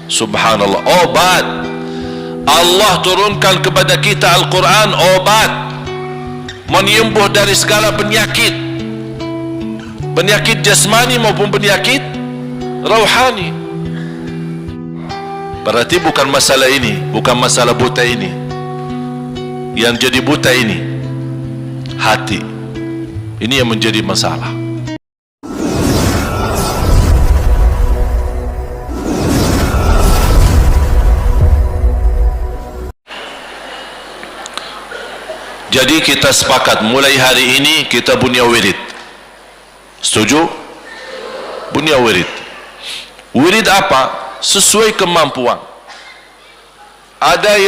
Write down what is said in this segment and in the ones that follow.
Subhanallah, obat. Allah turunkan kepada kita Al-Quran, obat, menyembuh dari segala penyakit, penyakit jasmani maupun penyakit rauhani. Berarti bukan masalah ini, bukan masalah buta ini. Yang jadi buta ini hati. Ini yang menjadi masalah. Jadi kita sepakat mulai hari ini kita punya wirid. Setuju? Punya wirid. Wirid apa? Sesuai kemampuan. Ada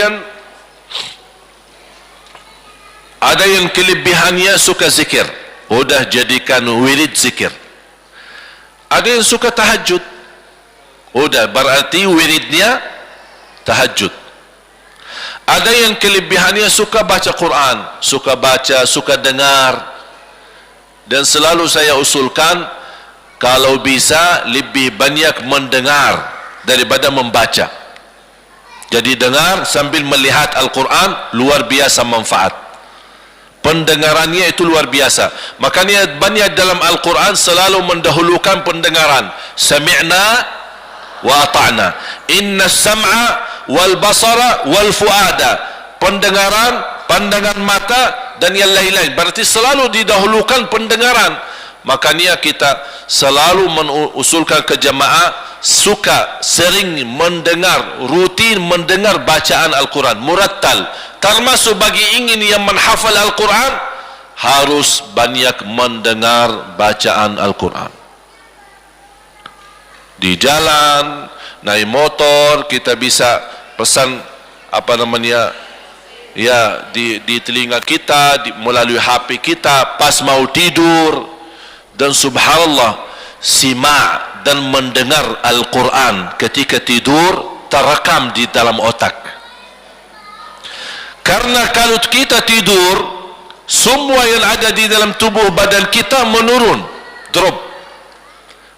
yang kelebihannya suka zikir, udah jadikan wirid zikir. Ada yang suka tahajud, udah berarti wiridnya tahajud. Ada yang kelebihannya suka baca Quran, suka baca, suka dengar. Dan selalu saya usulkan, kalau bisa lebih banyak mendengar daripada membaca. Jadi dengar sambil melihat Al-Quran, luar biasa manfaat. Pendengarannya itu luar biasa. Makanya banyak dalam Al-Quran selalu mendahulukan pendengaran. Sami'na wa ata'na. Inna sam'a wal basara wal fuada. Pendengaran, pandangan mata dan yang lain-lain. Berarti selalu didahulukan pendengaran. Makanya kita selalu mengusulkan ke jamaah, suka sering mendengar, rutin mendengar bacaan Al-Quran murattal. Termasuk bagi ingin yang menghafal Al-Quran, harus banyak mendengar bacaan Al-Quran. Di jalan, naik motor, kita bisa pesan di telinga kita, melalui HP kita, pas mau tidur. Dan subhanallah, simak dan mendengar Al-Quran ketika tidur terekam di dalam otak. Karena kalau kita tidur, semua yang ada di dalam tubuh badan kita menurun, drop,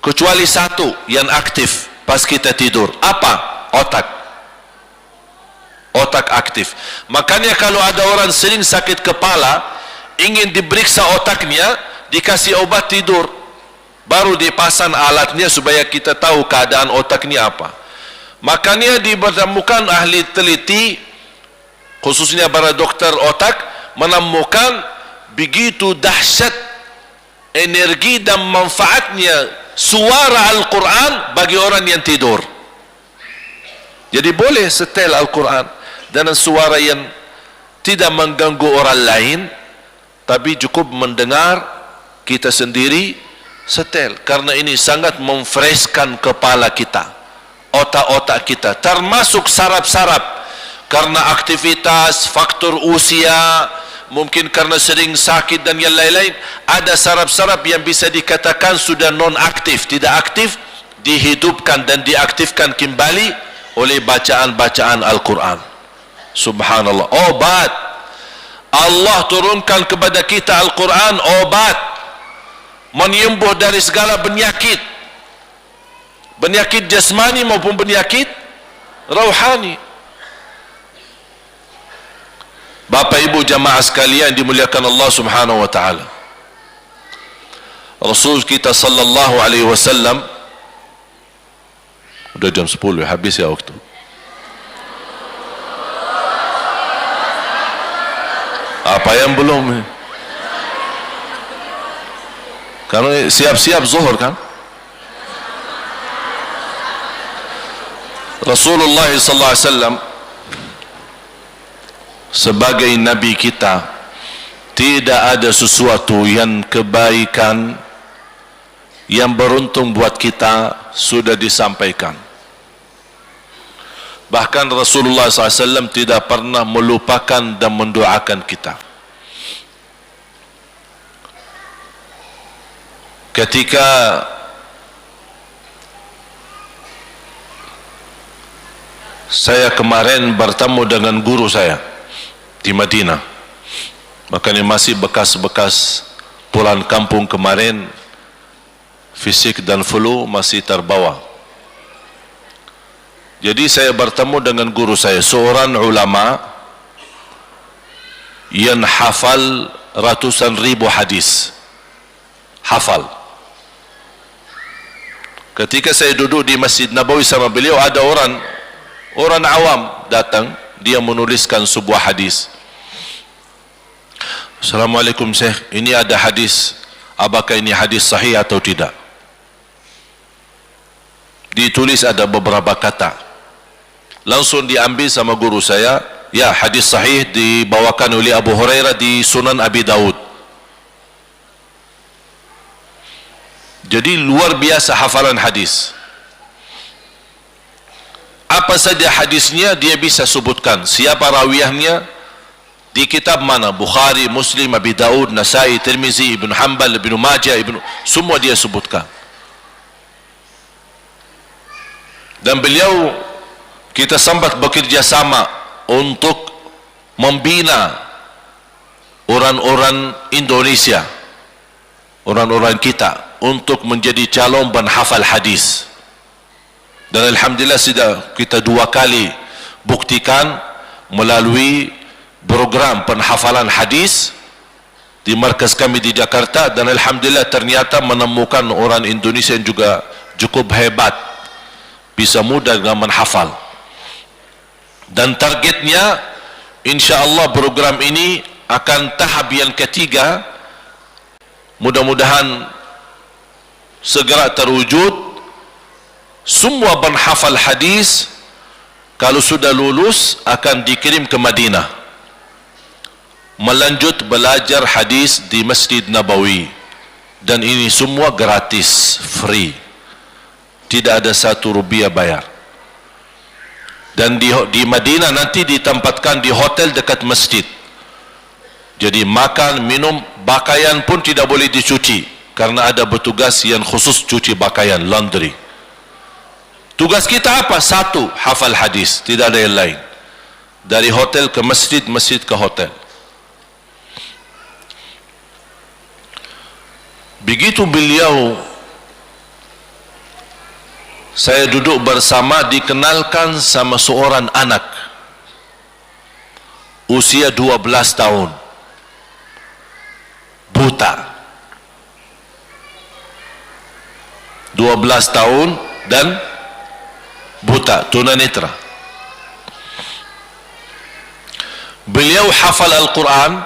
kecuali satu yang aktif pas kita tidur. Apa? Otak. Otak aktif. Makanya kalau ada orang sering sakit kepala, ingin diperiksa otaknya, dikasih obat tidur, baru dipasang alatnya supaya kita tahu keadaan otaknya apa. Makanya ditemukan ahli teliti, khususnya para dokter otak, menemukan begitu dahsyat energi dan manfaatnya suara Al-Quran bagi orang yang tidur. Jadi boleh setel Al-Quran dengan suara yang tidak mengganggu orang lain, tapi cukup mendengar kita sendiri, setel. Karena ini sangat memfreshkan kepala kita, otak-otak kita, termasuk saraf-saraf. Karena aktivitas, faktor usia, mungkin karena sering sakit dan yang lain-lain, ada saraf-saraf yang bisa dikatakan sudah non-aktif, tidak aktif, dihidupkan dan diaktifkan kembali oleh bacaan-bacaan Al-Quran. Subhanallah, obat. Allah turunkan kepada kita Al-Quran, obat, menyembuh dari segala penyakit, penyakit jasmani maupun penyakit rauhani. Bapak ibu jamaah sekalian dimuliakan Allah subhanahu wa ta'ala, Rasul kita sallallahu alaihi wasallam, udah jam 10 habis ya waktu. Apa yang belum? Karena siap-siap zuhur kan. Rasulullah sallallahu alaihi wasallam sebagai nabi kita, tidak ada sesuatu yang kebaikan yang beruntung buat kita sudah disampaikan. Bahkan Rasulullah SAW tidak pernah melupakan dan mendoakan kita. Ketika saya kemarin bertemu dengan guru saya di Madinah, makanya masih bekas-bekas pulang kampung kemarin, fisik dan flu masih terbawa. Jadi saya bertemu dengan guru saya, seorang ulama yang hafal ratusan ribu hadis. Hafal. Ketika saya duduk di Masjid Nabawi sama beliau, ada orang awam datang, dia menuliskan sebuah hadis. Assalamualaikum Syekh, ini ada hadis, apakah ini hadis sahih atau tidak? Ditulis ada beberapa kata. Langsung diambil sama guru saya, ya hadis sahih dibawakan oleh Abu Hurairah di Sunan Abi Daud. Jadi luar biasa hafalan hadis. Apa saja hadisnya dia bisa sebutkan, siapa rawiyahnya, di kitab mana, Bukhari, Muslim, Abi Daud, Nasai, Tirmizi, Ibn Hanbal, Ibn Majah, semua dia sebutkan. Dan beliau, kita sempat bekerja sama untuk membina orang-orang Indonesia, orang-orang kita, untuk menjadi calon penghafal hadis. Dan alhamdulillah sudah kita 2 kali buktikan melalui program penghafalan hadis di markas kami di Jakarta, dan alhamdulillah ternyata menemukan orang Indonesia yang juga cukup hebat, bisa mudah dengan menghafal. Dan targetnya insyaallah program ini akan tahap yang ketiga, mudah-mudahan segera terwujud. Semua penghafal hadis kalau sudah lulus akan dikirim ke Madinah melanjut belajar hadis di Masjid Nabawi, dan ini semua gratis, free, tidak ada 1 rupiah bayar. Dan di Madinah nanti ditempatkan di hotel dekat masjid. Jadi makan, minum, pakaian pun tidak boleh dicuci, karena ada petugas yang khusus cuci pakaian, laundry. Tugas kita apa? 1, hafal hadis, tidak ada yang lain. Dari hotel ke masjid, masjid ke hotel. Begitu beliau, saya duduk bersama, dikenalkan sama seorang anak usia 12 tahun, buta. 12 tahun dan buta, tunanetra. Beliau hafal Al-Quran,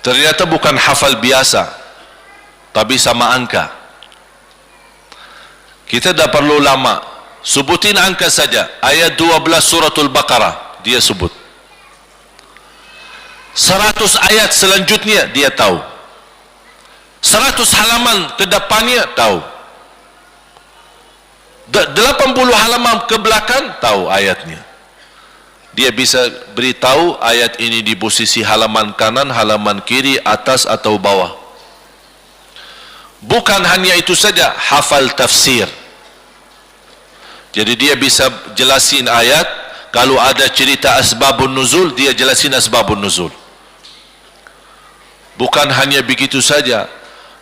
ternyata bukan hafal biasa, tapi sama angka. Kita tak perlu lama, sebutin angka saja. Ayat 12 suratul Baqarah dia sebut. 100 ayat selanjutnya dia tahu. 100 halaman ke depannya tahu. 80 halaman ke belakang tahu ayatnya. Dia bisa beritahu ayat ini di posisi halaman kanan, halaman kiri, atas atau bawah. Bukan hanya itu saja, hafal tafsir. Jadi dia bisa jelasin ayat, kalau ada cerita asbabun nuzul, dia jelasin asbabun nuzul. Bukan hanya begitu saja,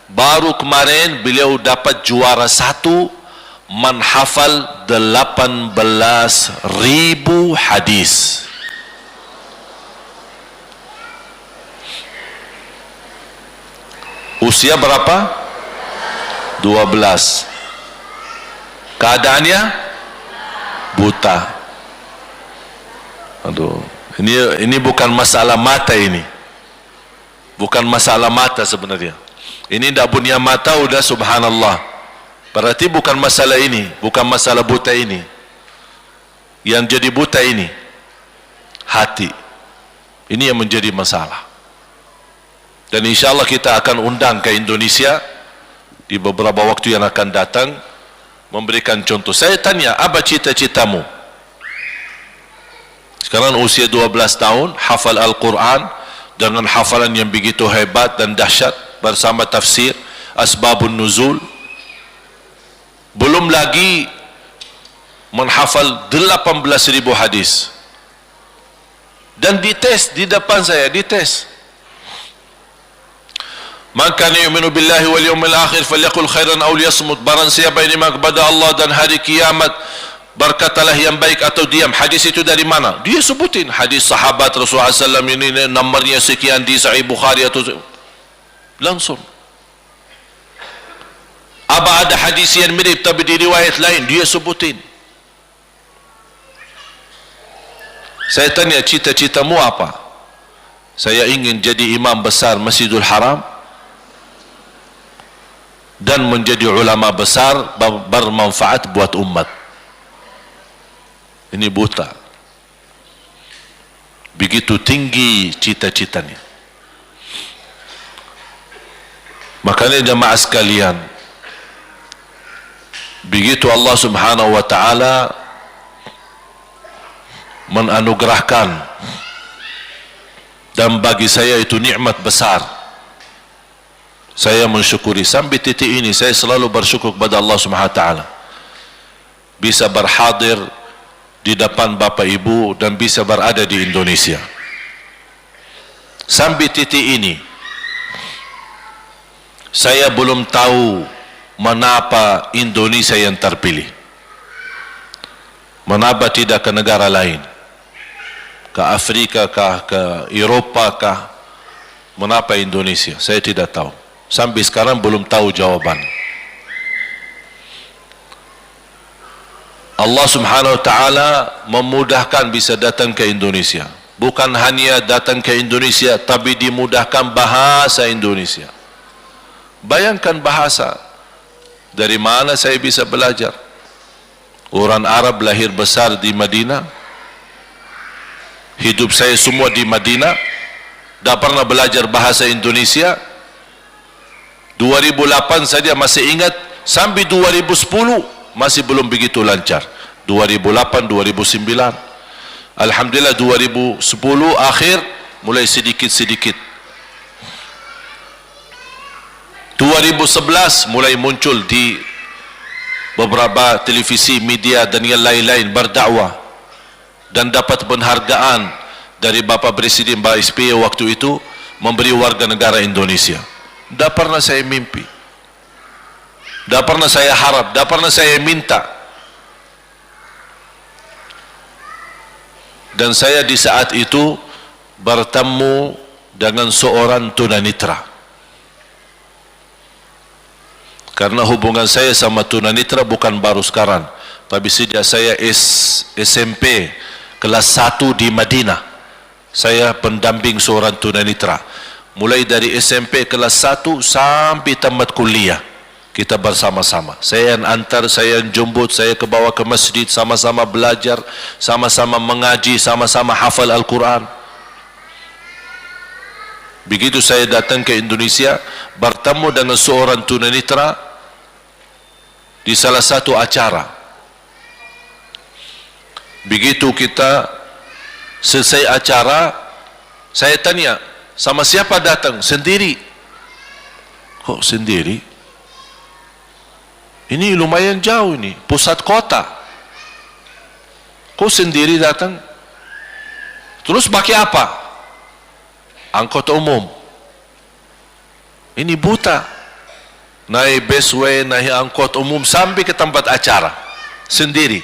baru kemarin beliau dapat juara 1 menghafal 18.000 hadis. Usia berapa? 12. Keadaannya buta. Aduh, ini bukan masalah mata ini. Bukan masalah mata sebenarnya. Ini tidak punya mata udah subhanallah. Berarti bukan masalah ini, bukan masalah buta ini. Yang jadi buta ini hati. Ini yang menjadi masalah. Dan insyaallah kita akan undang ke Indonesia di beberapa waktu yang akan datang, memberikan contoh. Saya tanya, apa cita-citamu? Sekarang usia 12 tahun, hafal Al-Quran dengan hafalan yang begitu hebat dan dahsyat, bersama tafsir, asbabun nuzul. Belum lagi menghafal 18.000 hadis. Dan dites di depan saya, dites. Man kana yu'minu billahi wal yawmil akhir falyaqul khairan aw liyasmut. Barang siapa yang iman kepada Allah dan hari kiamat, berkatalah yang baik atau diam. Hadis itu dari mana? Dia sebutin hadis sahabat Rasulullah SAW, ini nomornya sekian di Sahih Bukhari atau langsung. Apa ada hadis yang mirip tapi di riwayat lain, dia sebutin. Saya tanya, cita-citamu apa? Saya ingin jadi imam besar Masjidul Haram dan menjadi ulama besar bermanfaat buat umat. Ini buta. Begitu tinggi cita-citanya. Makanya jemaah sekalian, begitu Allah Subhanahu wa taala menanugerahkan, dan bagi saya itu nikmat besar, saya mensyukuri. Sampai titik ini saya selalu bersyukur kepada Allah Subhanahu wa taala bisa berhadir di depan Bapak Ibu dan bisa berada di Indonesia. Sampai titik ini saya belum tahu mengapa Indonesia yang terpilih, mengapa tidak ke negara lain, ke Afrika kah, ke Eropa kah, mengapa Indonesia? Saya tidak tahu. Sampai sekarang belum tahu jawaban. Allah Subhanahu wa taala memudahkan bisa datang ke Indonesia. Bukan hanya datang ke Indonesia, tapi dimudahkan bahasa Indonesia. Bayangkan bahasa. Dari mana saya bisa belajar? Orang Arab lahir besar di Madinah. Hidup saya semua di Madinah. Dah pernah belajar bahasa Indonesia. 2008 saja masih ingat, sampai 2010 masih belum begitu lancar. 2008, 2009, alhamdulillah 2010 akhir mulai sedikit-sedikit. 2011 mulai muncul di beberapa televisi, media dan yang lain-lain berdakwah, dan dapat penghargaan dari Bapak Presiden Pak SBY waktu itu memberi warga negara Indonesia. Tak pernah saya mimpi, tak pernah saya harap, tak pernah saya minta. Dan saya di saat itu bertemu dengan seorang tunanetra. Karena hubungan saya sama tunanetra bukan baru sekarang, tapi sejak saya SMP kelas 1 di Madinah, saya pendamping seorang tunanetra. Mulai dari SMP kelas 1 sampai tamat kuliah, kita bersama-sama. Saya yang antar, saya yang jemput, saya ke bawah ke masjid, sama-sama belajar, sama-sama mengaji, sama-sama hafal Al-Quran. Begitu saya datang ke Indonesia, bertemu dengan seorang tunanetra di salah satu acara. Begitu kita selesai acara, saya tanya, sama siapa datang? Sendiri. Kok sendiri? Ini lumayan jauh ini, pusat kota. Kok sendiri datang? Terus pakai apa? Angkot umum. Ini buta. Naik busway, naik angkot umum sampai ke tempat acara sendiri.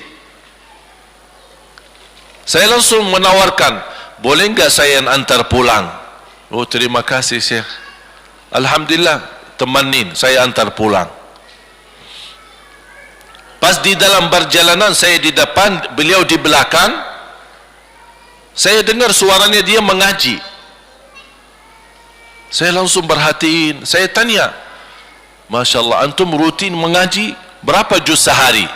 Saya langsung menawarkan, boleh enggak saya yang antar pulang? Oh, terima kasih Syekh. Alhamdulillah, temanin, saya antar pulang. Pas di dalam perjalanan, saya di depan, beliau di belakang. Saya dengar suaranya dia mengaji. Saya langsung perhatiin, saya tanya, Masya Allah, antum rutin mengaji berapa juz sehari?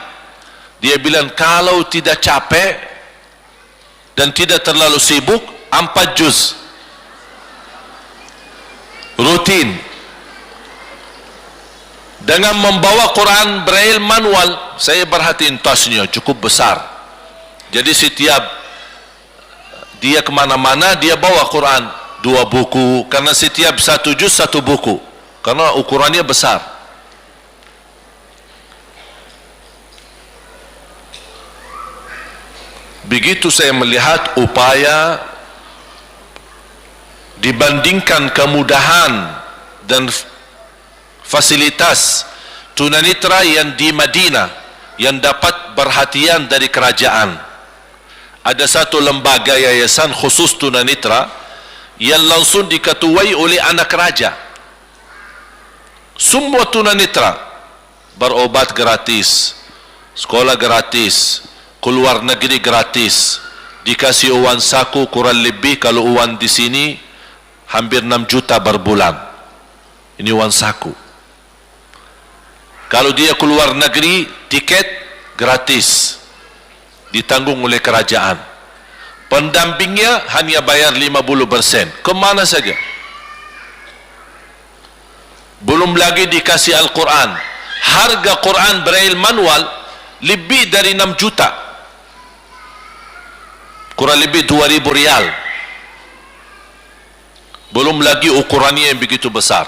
Dia bilang, kalau tidak capek dan tidak terlalu sibuk, 4 juz rutin, dengan membawa Quran Braille manual. Saya perhatiin tasnya cukup besar, jadi setiap dia kemana-mana dia bawa Quran 2 buku, karena setiap 1 juz 1 buku, karena ukurannya besar. Begitu saya melihat upaya dibandingkan kemudahan dan fasilitas tunanetra yang di Madinah yang dapat perhatian dari kerajaan. Ada satu lembaga yayasan khusus tunanetra yang langsung diketuai oleh anak raja. Semua tunanetra berobat gratis, sekolah gratis, keluar negeri gratis, dikasih uang saku kurang lebih, kalau uang di sini hampir 6 juta berbulan. Ini uang saku. Kalau dia keluar negeri, tiket gratis, ditanggung oleh kerajaan. Pendampingnya hanya bayar 50%. Kemana saja? Belum lagi dikasih Al-Quran. Harga Quran Braille manual lebih dari 6 juta. Kurang lebih 2.000 rial. Belum lagi ukurannya yang begitu besar.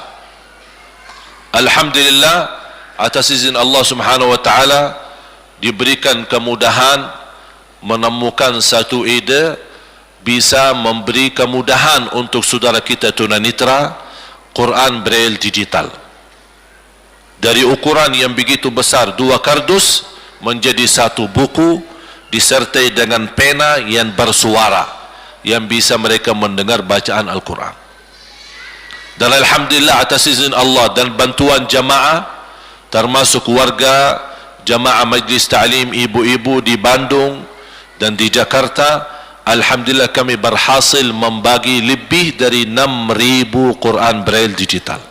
Alhamdulillah, atas izin Allah Subhanahu wa taala diberikan kemudahan menemukan satu ide bisa memberi kemudahan untuk saudara kita tunanetra Quran Braille digital. Dari ukuran yang begitu besar, 2 kardus menjadi 1 buku disertai dengan pena yang bersuara yang bisa mereka mendengar bacaan Al-Quran. Dan alhamdulillah atas izin Allah dan bantuan jamaah, termasuk warga jamaah Majlis Ta'lim ibu-ibu di Bandung dan di Jakarta, alhamdulillah kami berhasil membagi lebih dari 6.000 Quran Braille digital.